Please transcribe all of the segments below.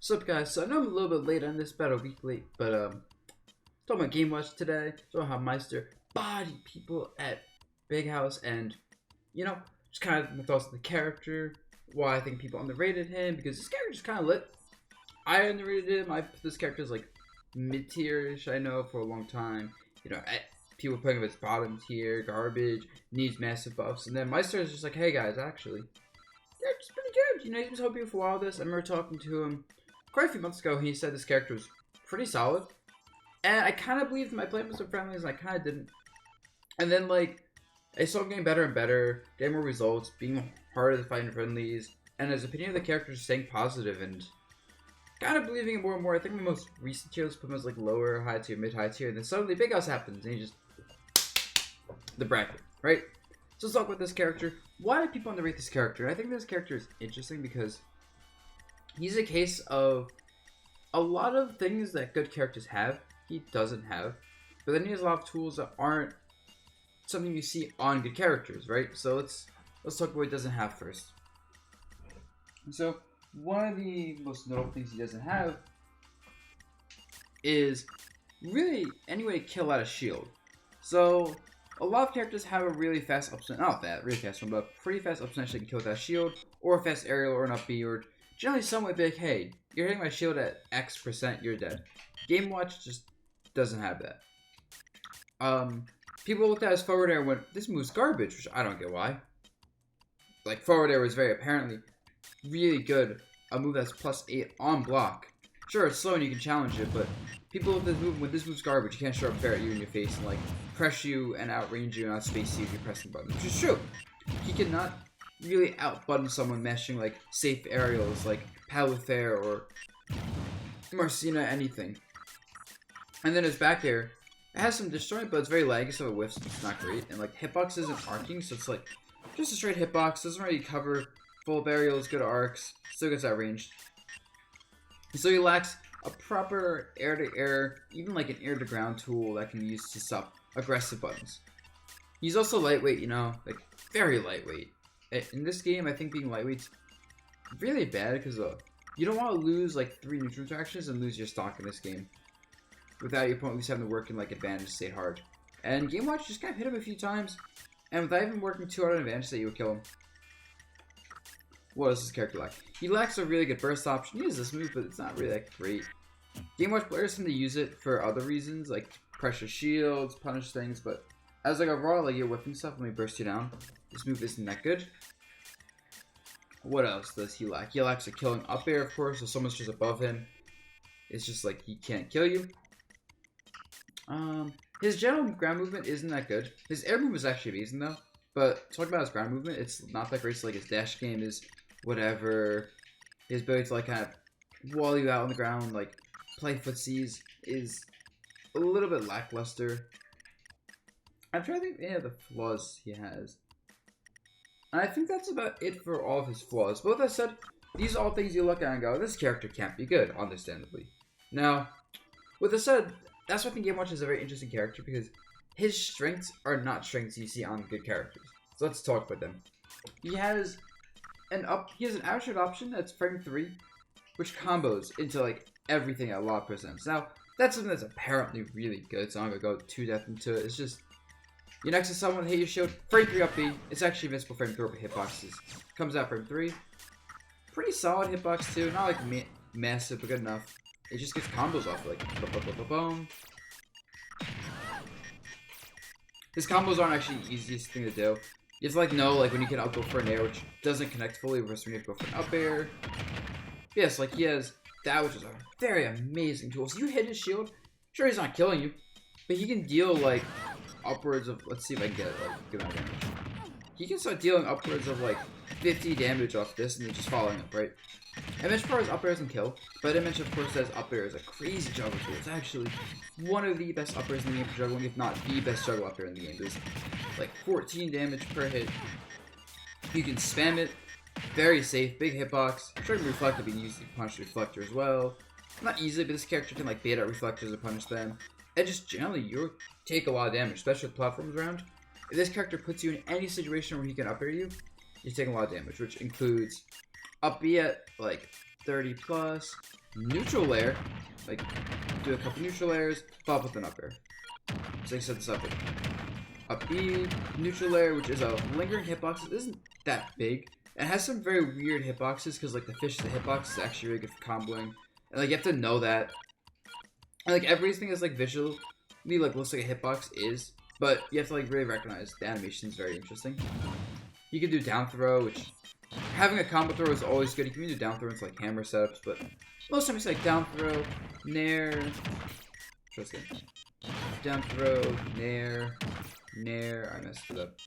What's up, guys? So I know I'm a little bit late on this, about a week late, but talking about Game Watch today. Talking how Meister bodied people at Big House, and just kind of my thoughts on the character, why I think people underrated him, because this character's kind of lit. I underrated him. I put this character as like mid-tier-ish. I know for a long time. People putting him as bottom tier, garbage, needs massive buffs, and then Meister is just like, hey guys, actually, they're just pretty good. He's been helping people for a while. This I remember talking to him quite a few months ago. He said this character was pretty solid, and I kind of believed my playing with some friendlies, and I kind of didn't. And then I saw him getting better and better, getting more results, being harder to fight in friendlies, and his opinion of the character is staying positive and kind of believing it more and more. I think my most recent tiers put him as like lower, high tier, mid, high tier, and then suddenly Big House happens, and he just the bracket, right? So let's talk about this character. Why do people underrate this character? I think this character is interesting because he's a case of a lot of things that good characters have, he doesn't have. But then he has a lot of tools that aren't something you see on good characters, right? So let's talk about what he doesn't have first. So one of the most notable things he doesn't have is really any way to kill out a shield. So a lot of characters have a really fast up smash, not that really fast one, but pretty fast up smash they can kill without a shield, or a fast aerial, or an up B, or generally somewhat big. Hey, you're hitting my shield at X%, you're dead. Game Watch just doesn't have that. People looked at his forward air and went, this move's garbage, which I don't get why. Like, forward air was very apparently really good. A move that's +8 on block. Sure, it's slow and you can challenge it, but people look at this move when this move's garbage. You can't show up fair at you in your face and press you and outrange you and outspace you if you're pressing buttons, which is true. He cannot really out-button someone mashing safe aerials like Palafair or Marcina, anything. And then his back air, it has some destroying, but it's very laggy, so it whiffs. It's not great. And hitbox isn't arcing, so it's just a straight hitbox. Doesn't really cover full aerials, good arcs, still gets outranged. So he lacks a proper air-to-air, even an air-to-ground tool that can be used to stop aggressive buttons. He's also lightweight, very lightweight. In this game, I think being lightweight's really bad because you don't want to lose 3 neutral interactions and lose your stock in this game without your opponent at least having to work in advantage to stay hard. And Game Watch just kind of hit him a few times, and without even working too hard on advantage that you would kill him. What does this character lack? He lacks a really good burst option. He uses this move, but it's not really that great. Game Watch players tend to use it for other reasons, like pressure shields, punish things, but as a raw, you're whipping stuff, let me burst you down. This move isn't that good. What else does he lack? He lacks a killing up air, of course, so someone's just above him. It's just he can't kill you. His general ground movement isn't that good. His air move is actually amazing though, but talking about his ground movement, it's not that great. So his dash game is whatever. His ability to kind of wall you out on the ground, play footsies, is a little bit lackluster. I'm trying to think of any of the flaws he has. And I think that's about it for all of his flaws. But with that said, these are all things you look at and go, this character can't be good, understandably. Now, with that said, that's why I think Game Watch is a very interesting character, because his strengths are not strengths you see on good characters. So let's talk about them. He has an outshot option that's frame 3, which combos into everything at a lot of percents. Now, that's something that's apparently really good, so I'm gonna go too depth into it. It's just you're next to someone, hit your shield, frame 3 up B. It's actually invincible frame 3 over hitboxes. Comes out frame 3. Pretty solid hitbox too, not massive, but good enough. It just gets combos off boom. His combos aren't actually the easiest thing to do. You have to know when you can up go for an air, which doesn't connect fully versus when you have to go for an up air. Yes, he has that, which is a very amazing tool. So you hit his shield, sure he's not killing you, but he can deal upwards of, let's see if I can get good amount of damage. He can start dealing upwards of 50 damage off this and then just following up, right? I mentioned part his up air doesn't kill, but I mentioned of course that his up air is a crazy juggle tool. It's actually one of the best up airs in the game for juggling, if not the best juggle up air in the game. There's 14 damage per hit. You can spam it, very safe, big hitbox. Sure, reflector being used to punish the reflector as well. Not easily, but this character can bait out reflectors and punish them. And just generally, you take a lot of damage, especially with platforms around. If this character puts you in any situation where he can up air you, you're taking a lot of damage, which includes up B at 30 plus, neutral layer, like do a couple neutral layers, follow up with an up air. So I set this up with up B, neutral layer, which is a lingering hitbox. It isn't that big. It has some very weird hitboxes because like the fish, the hitbox is actually really good for comboing, and like you have to know that. And like everything is like visually like looks like a hitbox is, but you have to like really recognize the animation is very interesting. You can do down throw, which having a combo throw is always good. You can do down throw into like hammer setups, but most times it's like down throw, nair, down throw, nair, nair. I messed it up.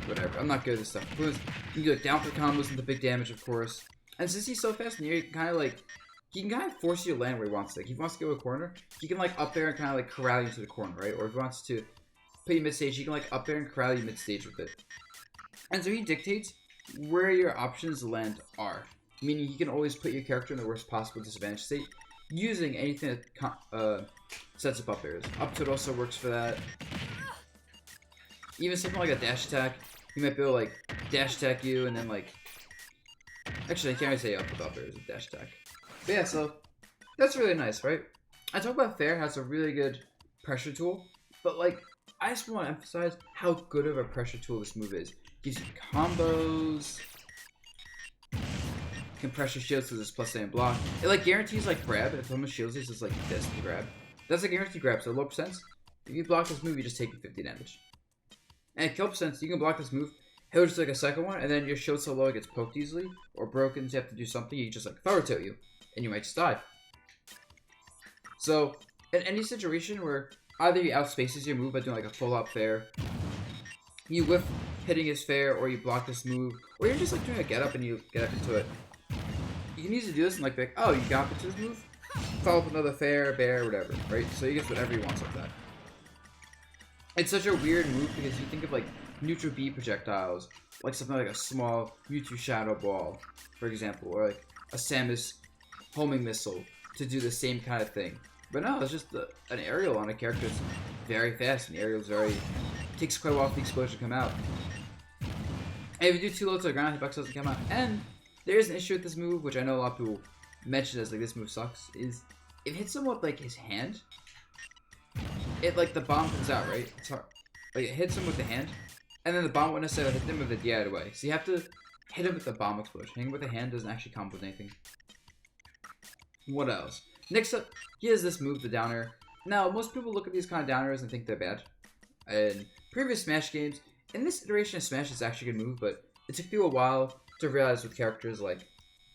Whatever. I'm not good at this stuff. You can do like down throw combos into big damage, of course. And since he's so fast in the air, you can kind of like force you to land where he wants to. Like, if he wants to go to a corner, he can like up there and kind of like corral you to the corner, right? Or if he wants to put you mid stage, he can like up there and corral you mid stage with it. And so he dictates where your options to land are. Meaning he can always put your character in the worst possible disadvantage state using anything that sets up airs. Up tilt also works for that. Even something like a dash attack, he might be able to like dash attack you and then like. Actually, I can't really say up airs with dash attack. But yeah, so that's really nice, right? I talk about Fair has a really good pressure tool, but like I just want to emphasize how good of a pressure tool this move is. Gives you combos, can pressure shields because it's plus A and block. It like guarantees like grab. If someone shields this, it's like this to grab. That's a guaranteed grab, so low percents. If you block this move, you just take 50 damage. And kill percents, you can block this move, he'll just like a second one, and then your shield so low it gets poked easily or broken, so you have to do something. You just like forward tilt you, and you might just die. So in any situation where either he outspaces your move by doing like a full up fair, you whiff hitting his fair, or you block this move, or you're just like doing a get up and you get up into it. You can easily do this and like be like, oh, you got up into this move, follow up another fair, bear, whatever, right? So he gets whatever he wants like that. It's such a weird move because you think of like neutral B projectiles, like something like a small Mewtwo Shadow Ball, for example, or like a Samus homing missile to do the same kind of thing. But no, it's just an aerial on a character that's very fast, and the aerial's takes quite a while for the explosion to come out. And if you do too low to the ground, hitbox doesn't come out. And there is an issue with this move, which I know a lot of people mention as like this move sucks, is if it hits him with like his hand, it like the bomb comes out, right? It's hard. Like it hits him with the hand, and then the bomb won't necessarily hit him with the DI away. So you have to hit him with the bomb explosion. Hitting with the hand doesn't actually combo with anything. What else? Next up, he has this move, the down air. Now, most people look at these kind of down airs and think they're bad. In previous Smash games, in this iteration of Smash, it's actually a good move, but it took people a while to realize with characters like,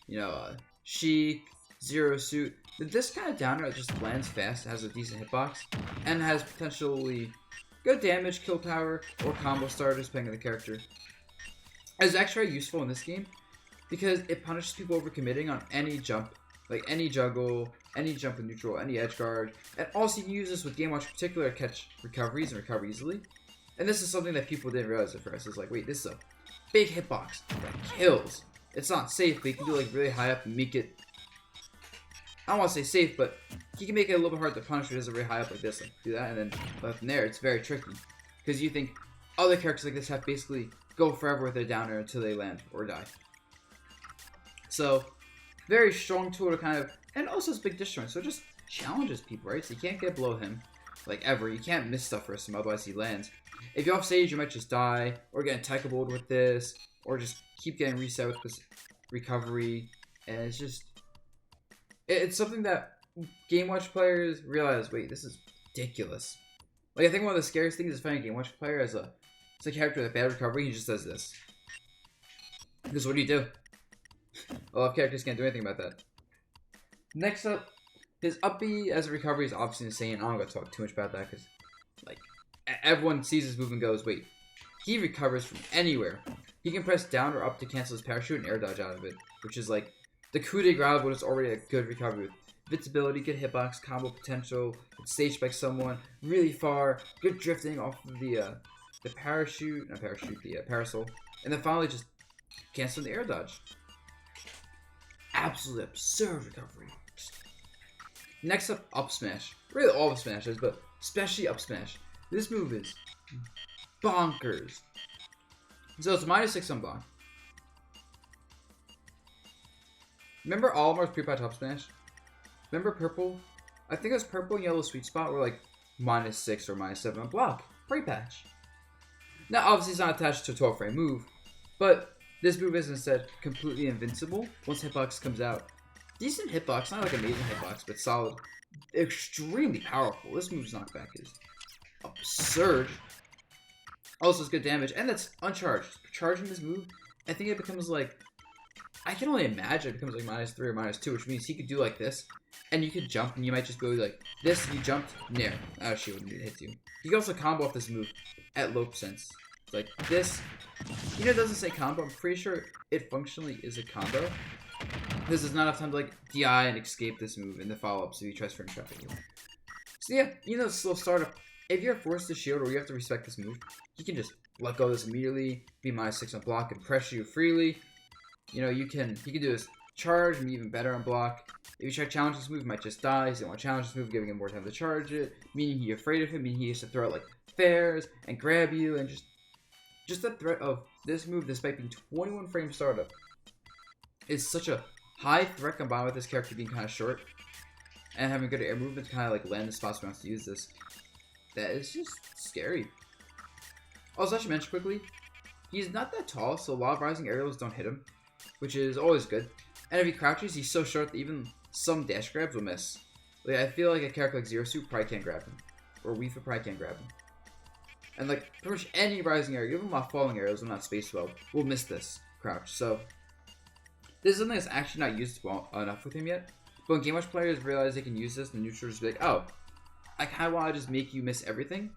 you know, Sheik, Zero Suit, that this kind of down air just lands fast, has a decent hitbox, and has potentially good damage, kill power, or combo starters depending on the character. It's actually useful in this game because it punishes people over committing on any jump, like any juggle, any jump with neutral, any edge guard, and also you can use this with Game Watch in particular to catch recoveries and recover easily. And this is something that people didn't realize at first. It's like, wait, this is a big hitbox that kills. It's not safe, but you can do like really high up and make it. I don't want to say safe, but you can make it a little bit hard to punish if it doesn't really high up like this. Like do that, and then but from there, it's very tricky because you think other characters like this have basically go forever with their down air until they land or die. So very strong tool to kind of, and also it's big disjoint, so it just challenges people, right? So you can't get below him, like ever. You can't miss stuff for him, otherwise he lands. If you're off stage, you might just die, or get tackleable with this, or just keep getting reset with this recovery, and it's just, it's something that Game Watch players realize, wait, this is ridiculous. Like, I think one of the scariest things is finding a Game Watch player as a character with bad recovery, he just does this. Because what do? A lot of characters can't do anything about that. Next up, his up B as a recovery is obviously insane. I'm not going to talk too much about that because, like, everyone sees this move and goes, wait, he recovers from anywhere. He can press down or up to cancel his parachute and air dodge out of it, which is like the coup de grace when it's already a good recovery. Invincibility, good hitbox, combo potential, stage spike someone really far, good drifting off of the parasol, and then finally just cancel the air dodge. Absolutely absurd recovery. Next up smash. Really all the smashes, but especially up smash. This move is bonkers. So it's -6 on block. Remember Olimar's pre-pot top smash? Remember purple? I think it was purple and yellow sweet spot were like -6 or -7 on block. Pre-patch. Now, obviously, it's not attached to a 12 frame move, but this move is instead completely invincible once hitbox comes out. Decent hitbox, not like amazing hitbox, but solid. Extremely powerful. This move's knockback is absurd. Also, it's good damage, and that's uncharged. Charging this move, I think it becomes like, I can only imagine it becomes like -3 or -2, which means he could do like this, and you could jump, and you might just go like this, you jumped, nair. Oh, she wouldn't hit you. You can also combo off this move at low percents. Like this, you know, it doesn't say combo. I'm pretty sure it functionally is a combo. This is not enough time to like DI and escape this move in the follow-up, so you try spring trapping you. So yeah, you know, slow startup. If you're forced to shield or you have to respect this move, you can just let go of this immediately, be -6 on block, and pressure you freely. You know, you can do this charge and be even better on block. If you try to challenge this move, he might just die. So you don't want to challenge this move, giving him more time to charge it, meaning he's afraid of him, meaning he has to throw out like fairs and grab you, and just the threat of this move, despite being 21 frame startup, is such a high threat combined with this character being kind of short and having good air movement to kind of like land the spots where he wants to use this. That is just scary. Also, I should mention quickly, he's not that tall, so a lot of rising aerials don't hit him, which is always good. And if he crouches, he's so short that even some dash grabs will miss. Like, I feel like a character like Zero Suit probably can't grab him, or Weaver probably can't grab him. And like pretty much any rising area, even while falling aerials, will not space well, will miss this crouch. So this is something that's actually not used well enough with him yet. But when Game Watch players realize they can use this, the neutral just be like, oh, I kind of want to just make you miss everything.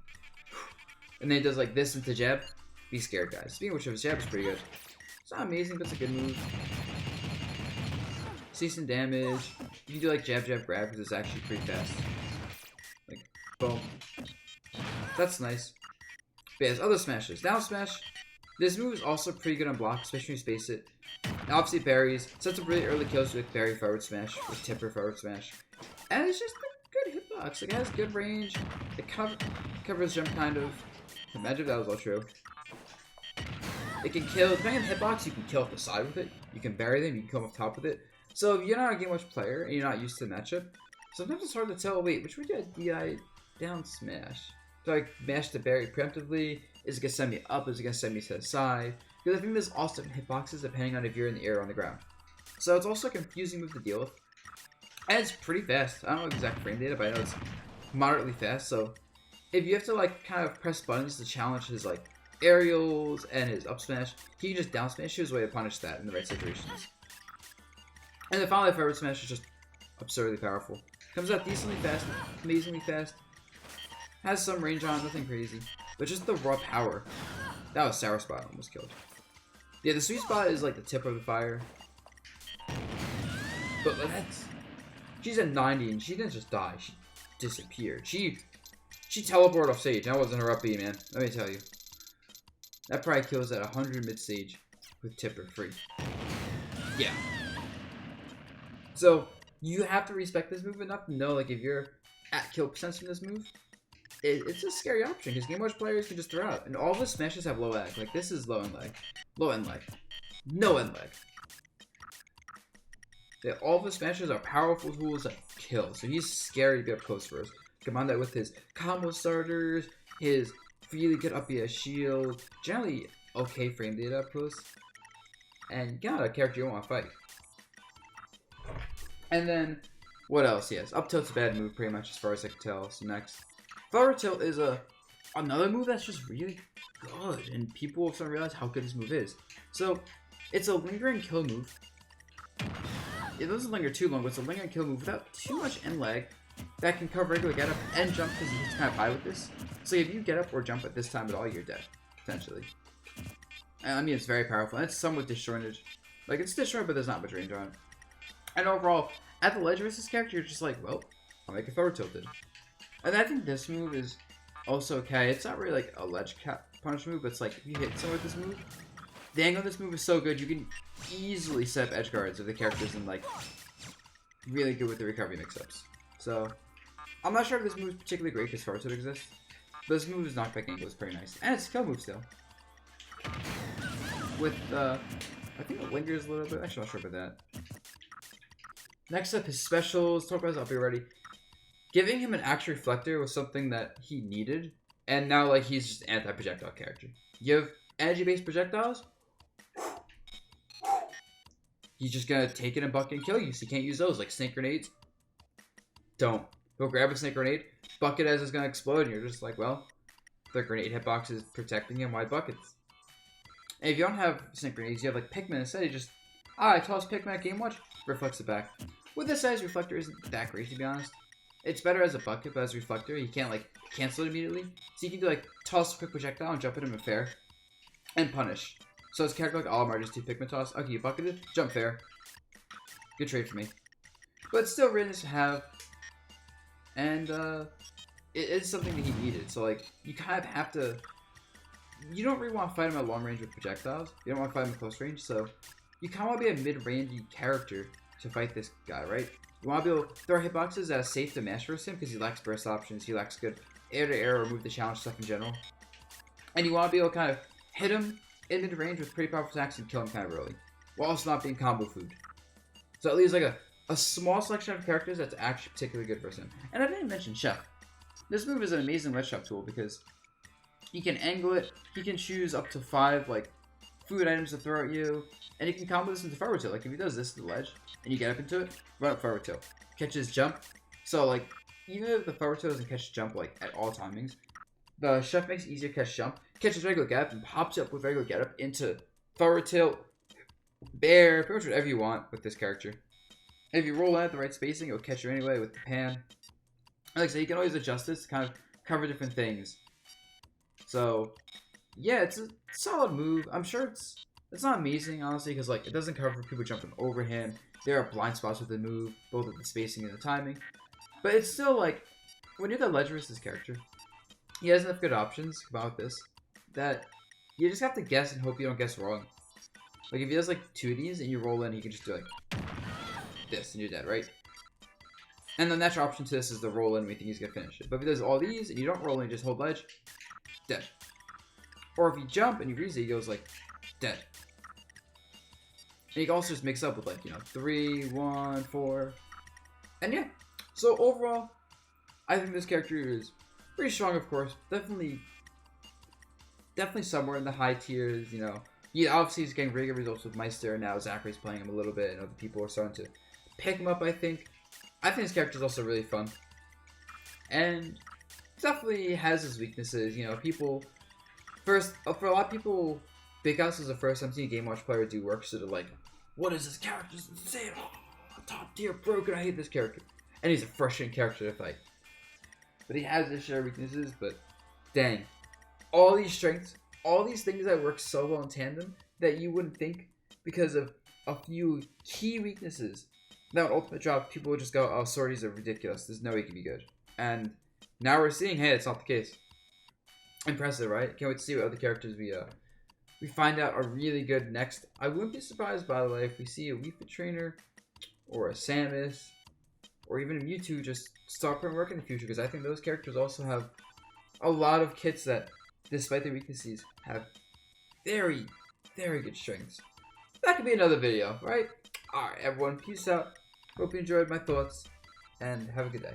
And then it does like this into jab. Be scared, guys. Speaking of which, his jab is pretty good. It's not amazing, but it's a good move. See some damage. You can do like jab, jab, grab because it's actually pretty fast. Like, boom. That's nice. But yeah, other smashes. Down smash. This move is also pretty good on block, especially when you space it. And obviously berries. Sets up really early kills with berry forward smash, with tipper forward smash. And it's just a good hitbox. Like, it has good range. It covers jump kind of. Imagine if that was all true. It can kill, depending on hitbox, you can kill off the side with it. You can bury them, you can come off top with it. So if you're not a Game Watch player and you're not used to the matchup, sometimes it's hard to tell, wait, which would you DI down smash? Do I mash the berry preemptively? Is it going to send me up? Is it going to send me to the side? Because I think there's also hitboxes depending on if you're in the air or on the ground. So it's also a confusing move to deal with. And it's pretty fast. I don't know exact frame data, but I know it's moderately fast. So if you have to like kind of press buttons to challenge his like aerials and his up smash, he can just down smash you as a way to punish that in the right situations. And then finally, forward smash is just absurdly powerful. Comes out decently fast, amazingly fast. Has some range on it, nothing crazy. But just the raw power. That was Sour Spot, almost killed. Yeah, the sweet spot is like the tip of the fire. But that's... She's at 90 and she didn't just die, she disappeared. She teleported off stage. That wasn't her up B, man. Let me tell you. That probably kills at 100 mid stage with tipper free. Yeah. So, you have to respect this move enough to know, like, if you're at kill percent from this move, it's a scary option, because Game Watch players can just throw out. And all of his smashes have low lag. Like, this is low end lag. Low end lag. No end lag. All of his smashes are powerful tools that kill. So he's scary to be up close first. Combine that with his combo starters, his really good up BS shield, generally okay frame data up close, and you got a character you want to fight. And then, what else? Yes, up tilt's a bad move pretty much as far as I can tell. So next, forward tilt is another move that's just really good, and people will realize how good this move is. So it's a lingering kill move. It doesn't linger too long, but it's a lingering kill move without too much end lag that can cover regular get up and jump because he hits kind of high with this. So if you get up or jump at this time at all, you're dead, potentially. And I mean, it's very powerful, and it's somewhat disjointed. Like, it's disjointed, but there's not much range on it. And overall, at the ledge versus this character, you're just like, well, I'll make it forward tilted. And I think this move is also okay. It's not really like a ledge punish move, but it's like, if you hit someone with this move, the angle of this move is so good, you can easily set up edge guards if the character isn't, like, really good with the recovery mix-ups. So, I'm not sure if this move is particularly great because forward tilt exists, but this move's knockback angle is pretty nice. And it's a kill move still. With, I think it lingers a little bit. Actually, I'm not sure about that. Next up, his specials. Talk about this, I'll be ready. Giving him an actual reflector was something that he needed, and now like he's just an anti-projectile character. You have energy-based projectiles, he's just gonna take it in a bucket and kill you. So you can't use those like snake grenades. Don't. He'll grab a snake grenade, bucket as it's gonna explode, and you're just like, well, the grenade hitbox is protecting him. Why buckets? And if you don't have snake grenades, you have like Pikmin instead. You just I toss Pikmin at Game Watch, reflects it back. With this size, reflector isn't that great to be honest. It's better as a bucket, but as a reflector, you can't like cancel it immediately. So you can do like toss a quick projectile and jump at him in fair, and punish. So it's character like Olimar, just do Pikmin toss. Okay, you bucketed, jump fair. Good trade for me. But still really nice to have. And it is something that he needed. So like you kind of have to. You don't really want to fight him at long range with projectiles. You don't want to fight him at close range. So you kind of want to be a mid-range character to fight this guy, right? You want to be able to throw hitboxes that are safe to mash versus him because he lacks burst options, he lacks good air-to-air or move the challenge stuff in general. And you want to be able to kind of hit him in mid-range with pretty powerful attacks and kill him kind of early, while also not being combo food. So it leaves like a small selection of characters that's actually particularly good versus him. And I didn't mention Chef. This move is an amazing ledge shop tool because he can angle it, he can choose up to 5 like food items to throw at you, and he can combo this into forward tilt. Like if he does this to the ledge and you get up into it, run up forward tilt, catches jump. So like even if the forward tilt doesn't catch jump like at all timings, the Chef makes it easier to catch jump, catches regular get up and pops up with regular get up into forward tilt, bear, pretty much whatever you want with this character. And if you roll out the right spacing, it'll catch you anyway with the pan. Like I said, you can always adjust this to kind of cover different things. So yeah, it's a solid move. I'm sure it's not amazing, honestly, because like it doesn't cover people jumping over him. There are blind spots with the move, both with the spacing and the timing. But it's still like, when you're the ledge versus this character, he has enough good options about this that you just have to guess and hope you don't guess wrong. Like if he does like 2 of these and you roll in, you can just do like this and you're dead, right? And the natural option to this is the roll in when you think he's gonna finish it. But if he does all these and you don't roll in, you just hold ledge, dead. Or if you jump and you freeze it, he goes like dead. And you can also just mix up with like, 3, 1, 4. And yeah. So overall, I think this character is pretty strong, of course. Definitely somewhere in the high tiers, Yeah, obviously he's getting really good results with Meister, and now Zachary's playing him a little bit, and other people are starting to pick him up, I think. I think this character is also really fun. And definitely has his weaknesses, people... for a lot of people, Big House is the first time seeing a Game Watch player do work, so they're like, what is this character? It's insane. Oh, top tier broken. I hate this character. And he's a frustrating character to fight. But he has his share of weaknesses, but dang. All these strengths, all these things that work so well in tandem that you wouldn't think because of a few key weaknesses. Now in Ultimate Drop, people would just go, oh, sorties are ridiculous. There's no way he can be good. And now we're seeing, hey, it's not the case. Impressive, right? Can't wait to see what other characters we find out are really good next. I wouldn't be surprised, by the way, if we see a Wii Fit Trainer or a Samus or even a Mewtwo just start putting work in the future, because I think those characters also have a lot of kits that, despite their weaknesses, have very, very good strengths. That could be another video, right? Alright, everyone, peace out. Hope you enjoyed my thoughts, and have a good day.